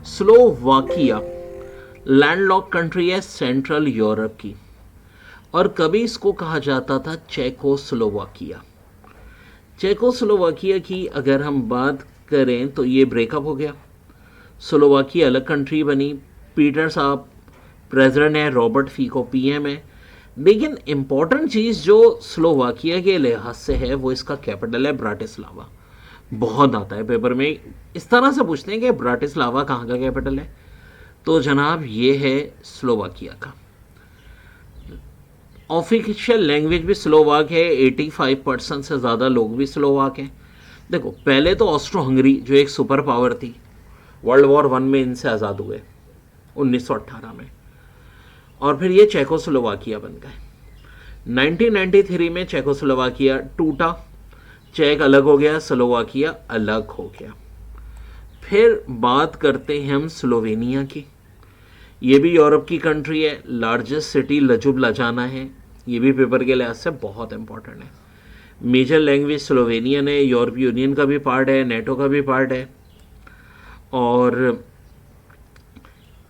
Slovakia landlocked country है central Europe की, और कभी इसको कहा जाता था चेकोस्लोवाकिया। चेकोस्लोवाकिया की अगर हम बात करें तो ये ब्रेकअप हो गया, स्लोवाकिया अलग कंट्री बनी। पीटर साहब प्रेसिडेंट है, रॉबर्ट फीको पीएम है। लेकिन इंपॉर्टेंट चीज़ जो स्लोवाकिया के लिहाज से है वो इसका कैपिटल है ब्राटिस्लावा। बहुत आता है पेपर में, इस तरह से पूछते हैं कि ब्राटिस्लावा कहाँ का कैपिटल है, तो जनाब ये है स्लोवाकिया का। ऑफिशियल लैंग्वेज भी स्लोवाक है, 85% से ज़्यादा लोग भी स्लोवाक हैं। देखो पहले तो ऑस्ट्रो हंगरी जो एक सुपर पावर थी, वर्ल्ड वॉर 1 में इनसे आज़ाद हुए 1918 में, और फिर ये चेकोस्लोवाकिया बन गए। 1993 में चेकोस्लोवाकिया टूटा, चेक अलग हो गया, स्लोवाकिया अलग हो गया। फिर बात करते हैं हम स्लोवेनिया की। ये भी यूरोप की कंट्री है, लार्जेस्ट सिटी लजुब्लाजाना है, ये भी पेपर के लिहाज से बहुत इंपॉर्टेंट है। मेजर लैंग्वेज स्लोवेनियन है, यूरोपीय यूनियन का भी पार्ट है, नेटो का भी पार्ट है, और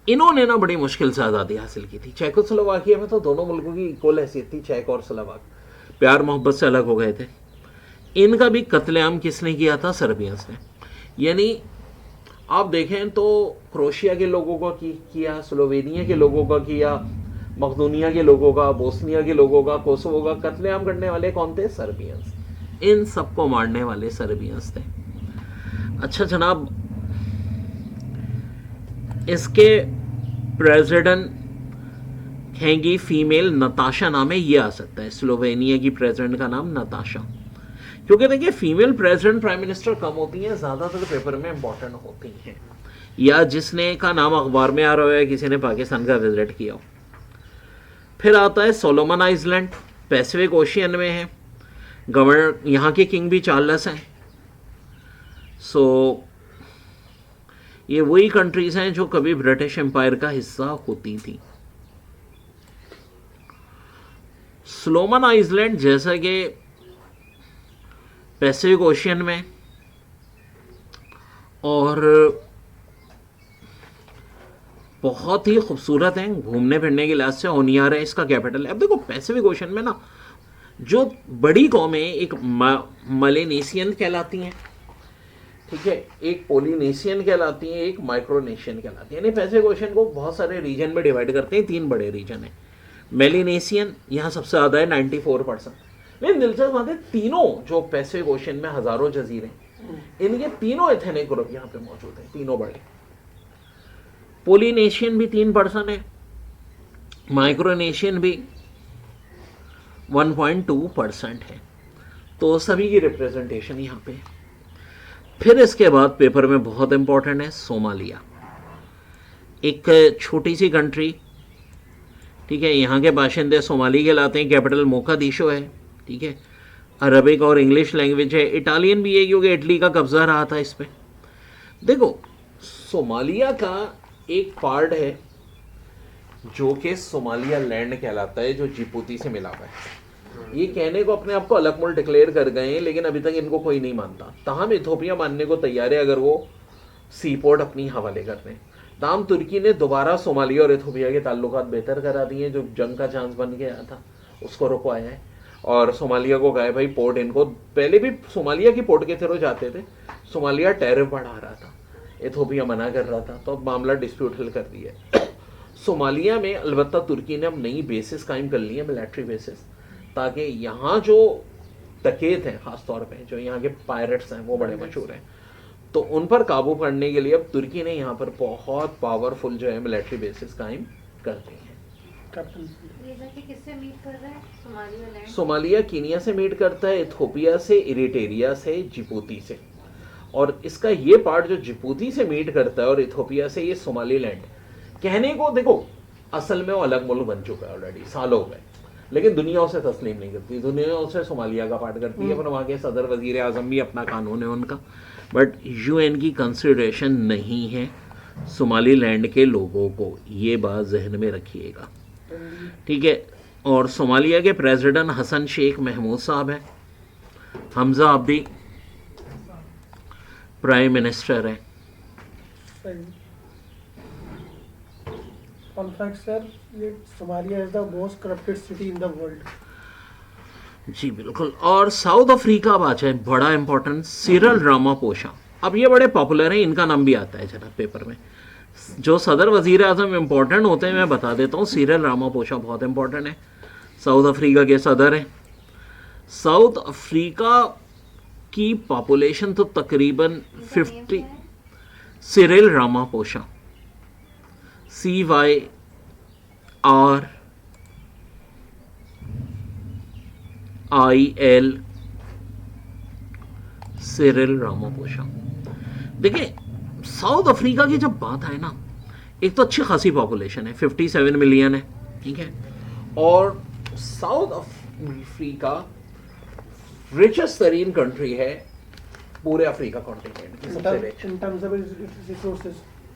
इन्होंने ना बड़ी मुश्किल से आज़ादी हासिल की थी। चेकोस्लोवाकिया में तो दोनों मुल्कों की इक्वल हैसियत थी, चेक और स्लोवाक प्यार मोहब्बत से अलग हो गए थे। इनका भी कत्लेआम किसने किया था? सर्बियंस ने। यानी आप देखें तो क्रोशिया के लोगों का किया, स्लोवेनिया के लोगों का किया, मकदूनिया के लोगों का, बोस्निया के लोगों का, कोसोवो का कत्लेआम करने वाले कौन थे? सर्बियंस। इन सबको मारने वाले सर्बियंस थे। अच्छा जनाब, इसके प्रेसिडेंट हैंगी फीमेल, नताशा नाम है, ये आ सकता है। स्लोवेनिया की प्रेसिडेंट का नाम नताशा। क्योंकि देखिए फीमेल प्रेसिडेंट प्राइम मिनिस्टर कम होती हैं, ज़्यादातर पेपर में इंपॉर्टेंट होती हैं, या जिसने का नाम अखबार में आ रहा है, किसी ने पाकिस्तान का विजिट किया हो। फिर आता है सोलोमन आइलैंड, पैसिफिक ओशियन में है। गवर्नर यहाँ के किंग भी चार्ल्स हैं। सो ये वही कंट्रीज हैं जो कभी ब्रिटिश एम्पायर का हिस्सा होती थी। सोलोमन आइलैंड जैसा कि पैसिफिक ओशियन में, और बहुत ही खूबसूरत हैं घूमने फिरने के लिहाज से। ओनियार है इसका कैपिटल है। अब देखो पैसिफिक ओशन में ना जो बड़ी कौमें एक मलेनेशियन कहलाती हैं, ठीक है, एक पोलिनेशियन कहलाती हैं, एक माइक्रोनेशियन कहलाती है। यानी पैसिफिक ओशन को बहुत सारे रीजन में डिवाइड करते हैं, 3 बड़े रीजन हैं। मेलिनेशियन यहाँ सबसे ज़्यादा है 94%। लेकिन दिलचस्प बात है, तीनों जो पैसिफिक ओशन में हज़ारों जजीरे, इनके तीनों एथेनिक ग्रुप यहाँ पे मौजूद हैं, तीनों बड़े। पोलिनेशियन भी 3% है, माइक्रोनेशियन भी 1.2% है। तो सभी की रिप्रेजेंटेशन यहाँ पे। फिर इसके बाद पेपर में बहुत इंपॉर्टेंट है सोमालिया, एक छोटी सी कंट्री, ठीक है, यहाँ के बाशिंदे सोमाली कहलाते हैं। कैपिटल मोकादिशो है, ठीक है, अरबिक और इंग्लिश लैंग्वेज है। इटालियन भी है क्योंकि इटली का कब्जा रहा था इस पर। देखो सोमालिया का एक पार्ट है जो कि सोमालिया लैंड कहलाता है, जो जिबूती से मिला हुआ है। ये कहने को अपने आप को अलग मुल्क डिक्लेयर कर गए हैं, लेकिन अभी तक इनको कोई नहीं मानता। ताहम इथोपिया मानने को तैयार है अगर वो सी पोर्ट अपनी हवाले कर दें। ताहम तुर्की ने दोबारा सोमालिया और इथोपिया के ताल्लुकात बेहतर करा दिए। जो जंग का चांस बन गया था उसको रुकवाया है, और सोमालिया को कहा भाई पोर्ट इनको, पहले भी सोमालिया की पोर्ट के थ्रू जाते थे। सोमालिया टैरिफ बढ़ा रहा था, इथोपिया मना कर रहा था, तो अब मामला डिस्प्यूट हल कर दिया। सोमालिया में अलबत्ता तुर्की ने अब नई बेसिस कायम कर ली है, मिलिट्री बेसिस, ताकि यहाँ जो डकैत हैं, खासतौर पे जो यहाँ के पायरेट्स हैं वो बड़े मशहूर हैं, तो उन पर काबू करने के लिए अब तुर्की ने यहाँ पर बहुत पावरफुल जो है मिलिट्री बेसिस कायम कर दी है। किससे मीट कर रहा है? सोमालिया? सोमालिया कीनिया से मीट करता है, इथोपिया से, इरिट्रिया से, जिबूती से। और इसका ये पार्ट जो जिबूती से मीट करता है और इथोपिया से, ये सोमालीलैंड कहने को, देखो असल में वो अलग मुल्क बन चुका है ऑलरेडी, सालों में, लेकिन दुनिया उसे तस्लीम नहीं करती। दुनिया उसे सोमालिया का पार्ट करती है, पर वहाँ के सदर वजीर आजम भी अपना कानून है उनका, बट यूएन की कंसिडरेशन नहीं है सोमालीलैंड के लोगों को। ये बात जहन में रखिएगा, ठीक है। और सोमालिया के प्रेसिडेंट हसन शेख महमूद साहब हैं, हमजा अब्दी प्राइम मिनिस्टर हैं। Fun fact, sir, Somalia is the most corrupted city in the world. जी बिल्कुल। और साउथ अफ्रीका बात है, बड़ा इंपॉर्टेंट, सिरल रामापोसा। अब ये बड़े पॉपुलर हैं, इनका नाम भी आता है जरा पेपर में। जो सदर वजीर आजम इंपॉर्टेंट होते हैं मैं बता देता हूँ, सिरल रामापोसा बहुत इंपॉर्टेंट है, साउथ अफ्रीका के सदर हैं। साउथ अफ्रीका की पॉपुलेशन तो तकरीबन 50। Cyril Ramaphosa, CYRIL, Cyril Ramaphosa. देखिए साउथ अफ्रीका की जब बात है ना, एक तो अच्छी खासी पॉपुलेशन है, 57 मिलियन है, ठीक है। और साउथ अफ्रीका रिचेस्ट तरीन कंट्री है पूरे अफ्रीका कॉन्टिनेंट की, सबसे rich. In terms of its resources.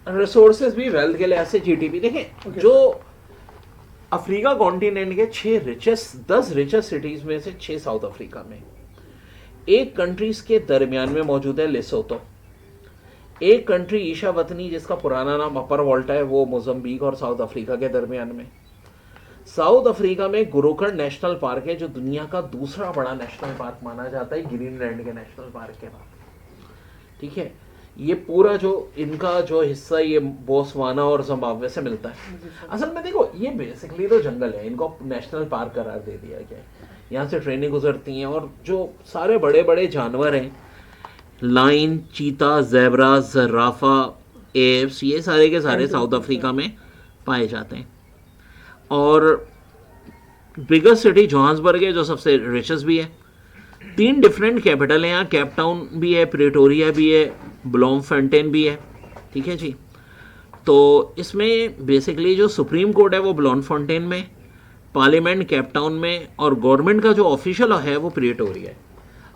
Resources भी, वेल्थ के लिहाज से, जीडीपी। देखें Okay. जो अफ्रीका कॉन्टिनेंट के 10 रिचेस्ट सिटीज में से 6 साउथ अफ्रीका में। एक कंट्रीज के दरमियान में मौजूद है लेसोतो। एक कंट्री ईशावतनी जिसका पुराना नाम अपर वॉल्टा है, वो मोजम्बिक और साउथ अफ्रीका के दरमियान में। साउथ अफ्रीका में गुरुखंड नेशनल पार्क है, जो दुनिया का दूसरा बड़ा नेशनल पार्क माना जाता है ग्रीनलैंड के नेशनल पार्क के बाद, ठीक है। ये पूरा जो इनका जो हिस्सा, ये बोत्सवाना और जिम्बाब्वे से मिलता है। असल में देखो ये बेसिकली तो जंगल है, इनको नेशनल पार्क करार दे दिया गया है। यहाँ से ट्रेनें गुजरती हैं और जो सारे बड़े बड़े जानवर हैं, लाइन, चीता, ज़ेब्रा, ज़राफा, एप्स, ये सारे के सारे साउथ अफ्रीका में पाए जाते हैं। और बिगेस्ट सिटी जोहान्सबर्ग है, जो सबसे रिचेस्ट भी है। 3 डिफरेंट कैपिटल हैं यहाँ, केप टाउन भी है, प्रेटोरिया भी है, ब्लॉमफोंटेन भी है, ठीक है जी। तो इसमें बेसिकली जो सुप्रीम कोर्ट है वो ब्लॉमफोंटेन में, पार्लियामेंट केप टाउन में, और गवर्नमेंट का जो ऑफिशियल है वो प्रेटोरिया है।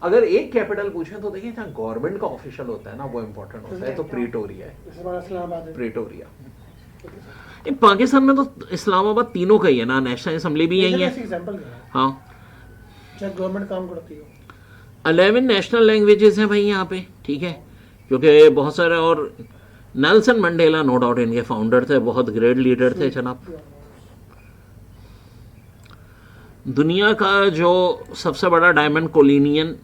अगर एक कैपिटल पूछें तो देखिए जहाँ गवर्नमेंट का ऑफिशियल होता है ना, वो इंपॉर्टेंट होता है, तो प्रेटोरिया है, इस्लामाबाद है। प्रेटोरिया। ये पाकिस्तान में तो इस्लामाबाद तीनों का ही है ना, नेशनल असेंबली भी यही है। एग्जांपल है, हाँ, जहाँ गवर्नमेंट काम करती हो। 11 नेशनल लैंग्वेजेस हैं भाई यहाँ पे, ठीक है, क्योंकि बहुत सारे। और नेल्सन मंडेला नो डाउट इनके फाउंडर थे, बहुत ग्रेट लीडर थे जनाब। दुनिया का जो सबसे बड़ा डायमंड कोलिनियन,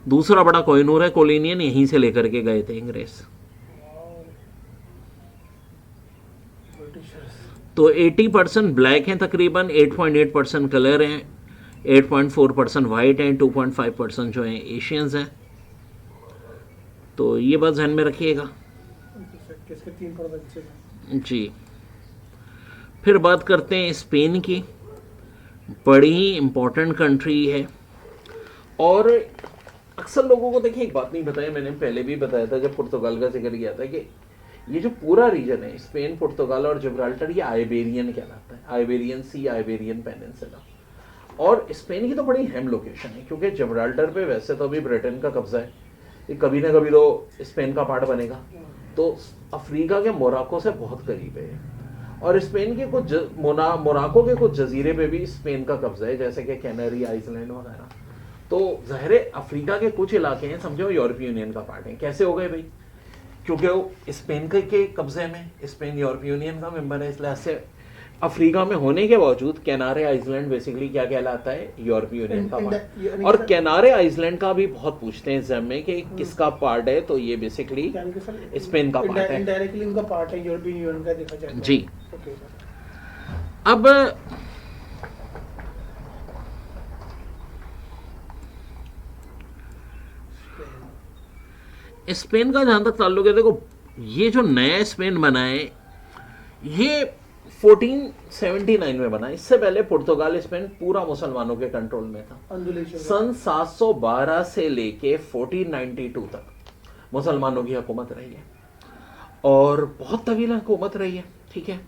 दूसरा बड़ा कोहिनूर है, कोलिनियन यहीं से लेकर के गए थे अंग्रेज। तो 80% ब्लैक हैं तकरीबन, 8.8% कलर हैं, 8.4% वाइट हैं, 2.5% जो हैं एशियंस हैं। तो ये बात ध्यान में रखिएगा किसके 3 प्रोविंस हैं? जी। फिर बात करते हैं स्पेन की, बड़ी ही इम्पोर्टेंट कंट्री है। और अक्सर लोगों को देखिए एक बात नहीं बताई, मैंने पहले भी बताया था जब पुर्तगाल का जिक्र किया था, कि ये जो पूरा रीजन है स्पेन, पुर्तगाल और जिब्राल्टर, ये आइबेरियन कहलाता है, आइबेरियन सी, आइबेरियन पेनिनसुला। और स्पेन की तो बड़ी अहम लोकेशन है, क्योंकि जिब्राल्टर पे वैसे तो अभी ब्रिटेन का कब्जा है, ये कभी ना कभी तो स्पेन का पार्ट बनेगा, तो अफ्रीका के मोराको से बहुत करीब है। और स्पेन के कुछ मोराको के कुछ जजीरे पे भी स्पेन का कब्जा है, जैसे कि कैनरी आइसलैंड वगैरह। तो ज़ाहिर है अफ्रीका के कुछ इलाके हैं, समझो यूरोपीय यूनियन का पार्ट है। कैसे हो गए भाई? क्योंकि वो स्पेन के कब्जे में, स्पेन यूरोपीय यूनियन का मेंबर है, इसलिए से अफ्रीका में होने के बावजूद कैनारे आइसलैंड बेसिकली क्या कहलाता है? यूरोपीय यूनियन का पार्ट। और कैनारे आइसलैंड का भी बहुत पूछते हैं एग्जाम में कि किसका पार्ट है, तो ये बेसिकली स्पेन का पार्ट है, इनडायरेक्टली उनका पार्ट है, यूरोपीय यूनियन का देखा जाए जी। अब स्पेन का जहां तक ताल्लुक है, देखो ये जो नया स्पेन बना है ये 1479 में बना। इससे पहले पुर्तगाल स्पेन पूरा मुसलमानों के कंट्रोल में था। सन 712 से लेके 1492 तक मुसलमानों की हुकूमत रही है, और बहुत तवील हुकूमत रही है, ठीक है।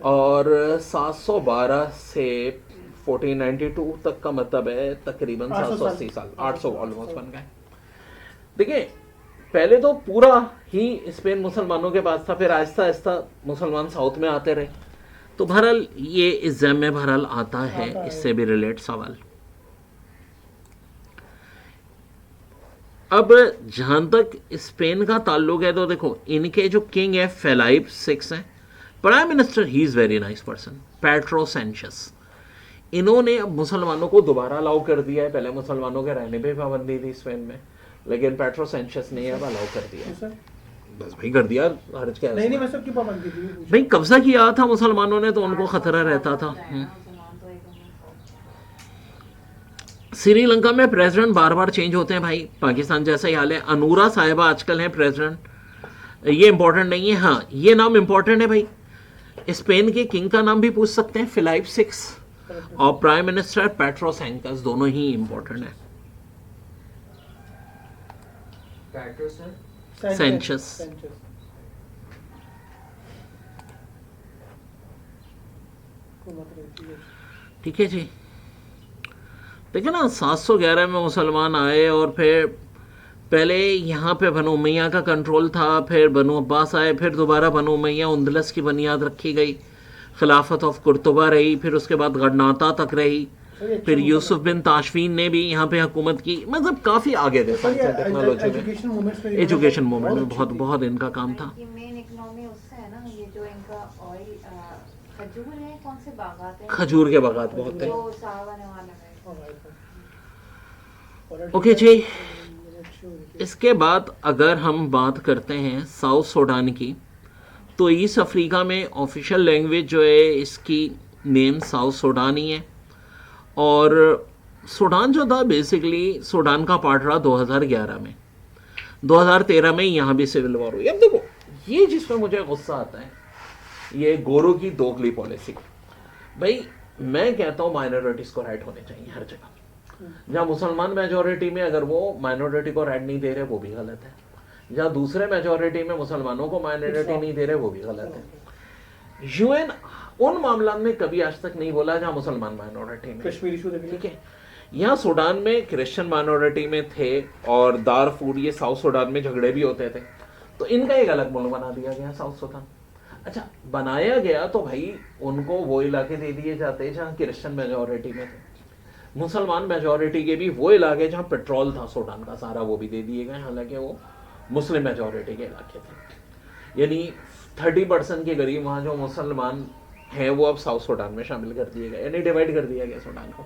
और 712 से 1492 तक का मतलब है तकरीबन 780 साल, 800 ऑलमोस्ट बन गए। देखिए पहले तो पूरा ही स्पेन मुसलमानों के पास था, फिर आहिस्ता आहिस्ता मुसलमान साउथ में आते रहे। तो बहरहाल ये एग्जाम में बहरहाल आता है, इससे भी रिलेट सवाल। अब जहाँ तक स्पेन का ताल्लुक है तो देखो इनके जो किंग है फेलाइप 6 हैं, prime minister he is very nice person Pedro Sanchez. इन्होंने अब मुसलमानों को दोबारा अलाउ कर दिया है, पहले मुसलमानों के रहने पे पाबंदी थी स्पेन में, लेकिन पेड्रो सैंचेस ने अब अलाउ कर दिया है। सर बस भाई कर दिया, हर्ज क्या है नहीं उसमें? मैं सबकी पाबंदी थी। भाई कब्जा किया था मुसलमानों ने तो उनको खतरा रहता था। मुसलमान तो एकदम श्रीलंका में प्रेसिडेंट बार बार चेंज होते हैं भाई, पाकिस्तान जैसा ही हाल है। अनूरा साहिबा आजकल हैं प्रेसिडेंट, ये इंपॉर्टेंट नहीं है। हाँ ये नाम इंपॉर्टेंट है भाई, स्पेन के किंग का नाम भी पूछ सकते हैं फिलिप 6 और प्राइम मिनिस्टर पेड्रो सैंचेस, दोनों ही इंपॉर्टेंट है। पैट्रो सर Sanchez। ठीक है जी। देखिए ना 711 में मुसलमान आए और फिर पहले यहाँ पे बनु उमैया का कंट्रोल था, फिर बनु अब्बास आए, फिर दोबारा बनु उमैया उंदलस की बुनियाद रखी गई, खिलाफत ऑफ कुर्तुबा रही, फिर उसके बाद गरनाता तक रही, फिर यूसुफ बिन ताशफीन ने भी यहाँ पे हुकूमत की। मतलब काफ़ी आगे थे साइंस एंड टेक्नोलॉजी में, एजुकेशन मूवमेंट में बहुत बहुत इनका काम था। कि मेन इकोनॉमी उससे है ना, ये जो इनका ऑयल खजूर है, कौन से बागात हैं खजूर के बागात बहुत थे। जो साहब आने वाले में। ओके जी, इसके बाद अगर हम बात करते हैं साउथ सूडान की, तो ईस्ट अफ्रीका में ऑफिशियल लैंग्वेज जो है इसकी नेम साउथ सूडान ही है। और सूडान जो था बेसिकली सूडान का पार्ट रहा 2011 में, 2013 में यहाँ भी सिविल वॉर हुई। अब देखो ये जिसमें मुझे गुस्सा आता है ये गोरों की दोगली पॉलिसी। भाई मैं कहता हूँ माइनॉरिटीज को राइट होने चाहिए हर जगह। जहाँ मुसलमान मेजोरिटी में अगर वो माइनॉरिटी को राइट नहीं दे रहे वो भी गलत है, जहाँ दूसरे मेजोरिटी में मुसलमानों को माइनॉरिटी नहीं दे रहे वो भी गलत है। यूएन उन मामलों में कभी आज तक नहीं बोला जहाँ मुसलमान माइनॉरिटी में। कश्मीर इशू देख ठीक है, यहाँ सूडान में क्रिश्चियन माइनॉरिटी में थे और दारफूर ये साउथ सूडान में झगड़े भी होते थे, तो इनका एक अलग मुल्क बना दिया गया साउथ सूडान। अच्छा बनाया गया तो भाई उनको वो इलाके दे दिए जाते जहाँ क्रिश्चियन मेजोरिटी में थे, मुसलमान मेजोरिटी के भी वो इलाके जहाँ पेट्रोल था सूडान का सारा वो भी दे दिए गए, हालांकि वो मुस्लिम मेजोरिटी के इलाके थे। यानी 30% के करीब वहाँ जो मुसलमान हैं वो अब साउथ सूडान में शामिल कर दिए गए, यानी डिवाइड कर दिया गया सूडान को।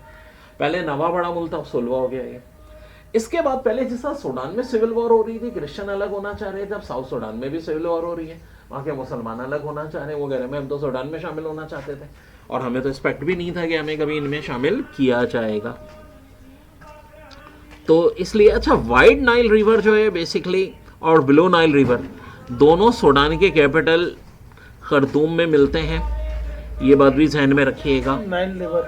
पहले नवा बड़ा मुल्क था, अब सुलवा हो गया ये। इसके बाद पहले जिस तरह सूडान में सिविल वॉर हो रही थी, क्रिश्चियन अलग होना चाह रहे थे, अब साउथ सूडान में भी सिविल वॉर हो रही है, वहाँ के मुसलमान अलग होना चाह रहे हैं। वो कह रहे हैं हम तो सूडान में शामिल होना चाहते थे और हमें तो एक्सपेक्ट भी नहीं था कि हमें कभी इनमें शामिल किया जाएगा। तो इसलिए अच्छा वाइड नाइल रिवर जो है बेसिकली और ब्लू नाइल रिवर दोनों सूडान के कैपिटल खर्तूम में मिलते हैं, ये बात भी ध्यान में रखिएगा। Nile river